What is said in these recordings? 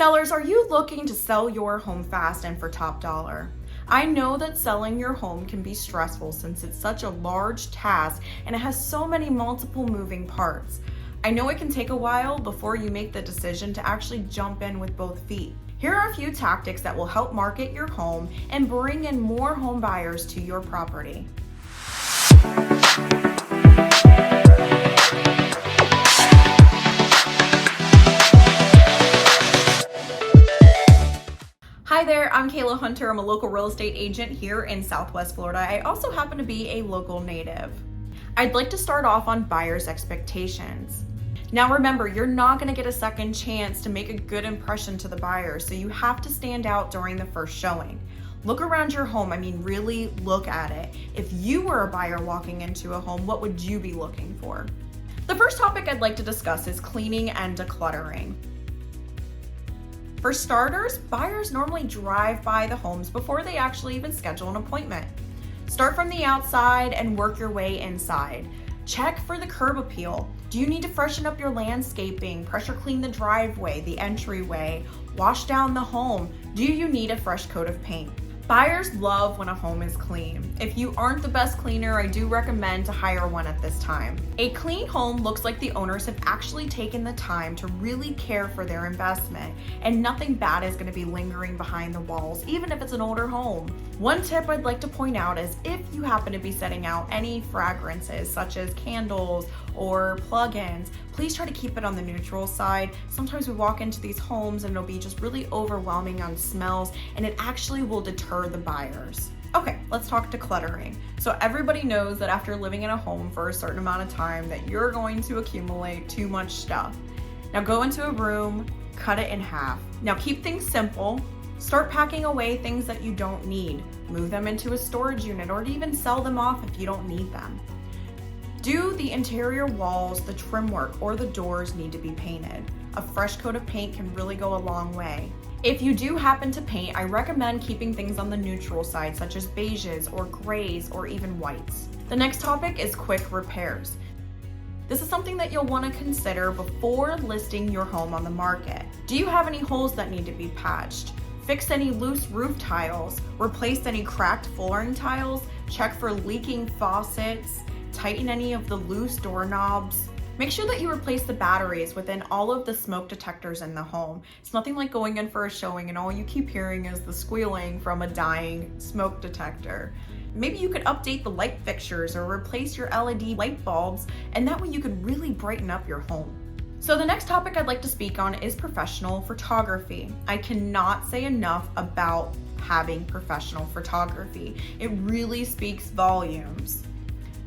Sellers, are you looking to sell your home fast and for top dollar? I know that selling your home can be stressful since it's such a large task and it has so many multiple moving parts. I know it can take a while before you make the decision to actually jump in with both feet. Here are a few tactics that will help market your home and bring in more home buyers to your property. Hi there, I'm Kayla Hunter. I'm a local real estate agent here in Southwest Florida. I also happen to be a local native. I'd like to start off on buyers' expectations. Now remember, you're not going to get a second chance to make a good impression to the buyer, so you have to stand out during the first showing. Look around your home, really look at it. If you were a buyer walking into a home, what would you be looking for? The first topic I'd like to discuss is cleaning and decluttering. For starters, buyers normally drive by the homes before they actually even schedule an appointment. Start from the outside and work your way inside. Check for the curb appeal. Do you need to freshen up your landscaping, pressure clean the driveway, the entryway, wash down the home? Do you need a fresh coat of paint? Buyers love when a home is clean. If you aren't the best cleaner, I do recommend to hire one at this time. A clean home looks like the owners have actually taken the time to really care for their investment, and nothing bad is going to be lingering behind the walls, even if it's an older home. One tip I'd like to point out is if you happen to be setting out any fragrances such as candles or plug-ins, please try to keep it on the neutral side. Sometimes we walk into these homes and it'll be just really overwhelming on smells, and it actually will deter the buyers. Okay, let's talk decluttering. So everybody knows that after living in a home for a certain amount of time that you're going to accumulate too much stuff. Now go into a room, cut it in half. Now keep things simple. Start packing away things that you don't need. Move them into a storage unit or even sell them off if you don't need them. Do the interior walls, the trim work, or the doors need to be painted? A fresh coat of paint can really go a long way. If you do happen to paint, I recommend keeping things on the neutral side, such as beiges or grays or even whites. The next topic is quick repairs. This is something that you'll want to consider before listing your home on the market. Do you have any holes that need to be patched? Fix any loose roof tiles? Replace any cracked flooring tiles? Check for leaking faucets? Tighten any of the loose doorknobs? Make sure that you replace the batteries within all of the smoke detectors in the home. It's nothing like going in for a showing and all you keep hearing is the squealing from a dying smoke detector. Maybe you could update the light fixtures or replace your LED light bulbs, and that way you could really brighten up your home. So the next topic I'd like to speak on is professional photography. I cannot say enough about having professional photography. It really speaks volumes.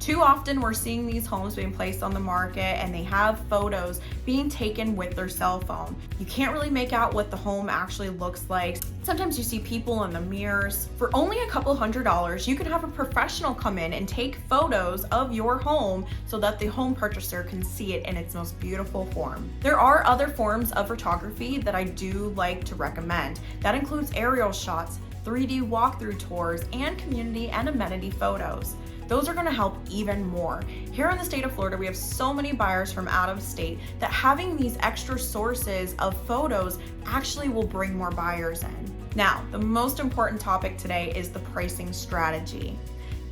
Too often we're seeing these homes being placed on the market and they have photos being taken with their cell phone. You can't really make out what the home actually looks like. Sometimes you see people in the mirrors. For only a couple $100s, you can have a professional come in and take photos of your home so that the home purchaser can see it in its most beautiful form. There are other forms of photography that I do like to recommend. That includes aerial shots, 3D walkthrough tours, and community and amenity photos. Those are going to help even more. Here in the state of Florida, we have so many buyers from out of state that having these extra sources of photos actually will bring more buyers in. Now, the most important topic today is the pricing strategy.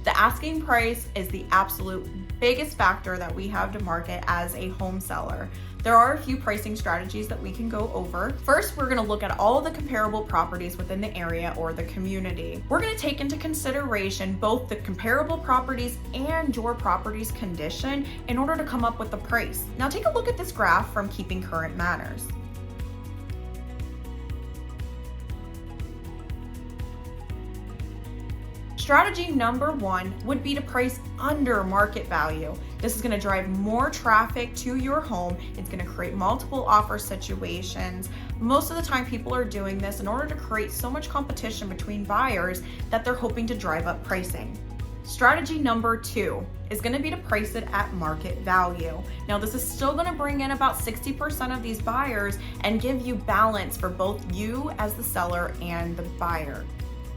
The asking price is the absolute biggest factor that we have to market as a home seller. There are a few pricing strategies that we can go over. First, we're going to look at all of the comparable properties within the area or the community. We're going to take into consideration both the comparable properties and your property's condition in order to come up with the price. Now take a look at this graph from Keeping Current Matters. Strategy number one would be to price under market value. This is going to drive more traffic to your home. It's going to create multiple offer situations. Most of the time people are doing this in order to create so much competition between buyers that they're hoping to drive up pricing. Strategy number two is going to be to price it at market value. Now this is still going to bring in about 60% of these buyers and give you balance for both you as the seller and the buyer.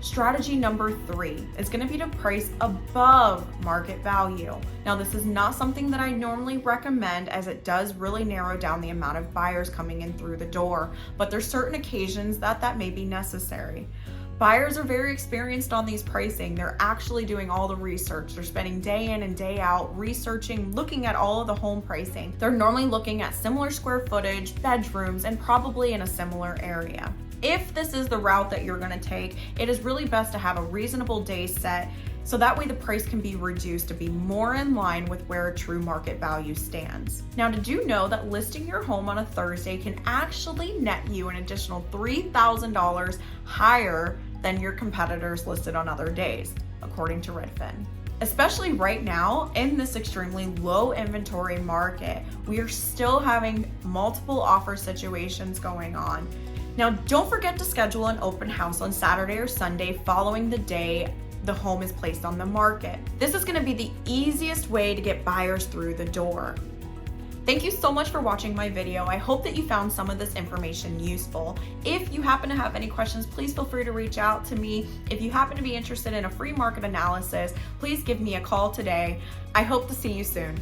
Strategy number 3 is going to be to price above market value. Now, this is not something that I normally recommend, as it does really narrow down the amount of buyers coming in through the door, but there's certain occasions that may be necessary. Buyers are very experienced on these pricing. They're actually doing all the research. They're spending day in and day out researching, looking at all of the home pricing. They're normally looking at similar square footage, bedrooms, and probably in a similar area. If this is the route that you're going to take, it is really best to have a reasonable day set, so that way the price can be reduced to be more in line with where a true market value stands. Now, did you know that listing your home on a Thursday can actually net you an additional $3,000 higher than your competitors listed on other days, according to Redfin? Especially right now in this extremely low inventory market, we are still having multiple offer situations going on. Now, don't forget to schedule an open house on Saturday or Sunday following the day the home is placed on the market. This is going to be the easiest way to get buyers through the door. Thank you so much for watching my video. I hope that you found some of this information useful. If you happen to have any questions, please feel free to reach out to me. If you happen to be interested in a free market analysis, please give me a call today. I hope to see you soon.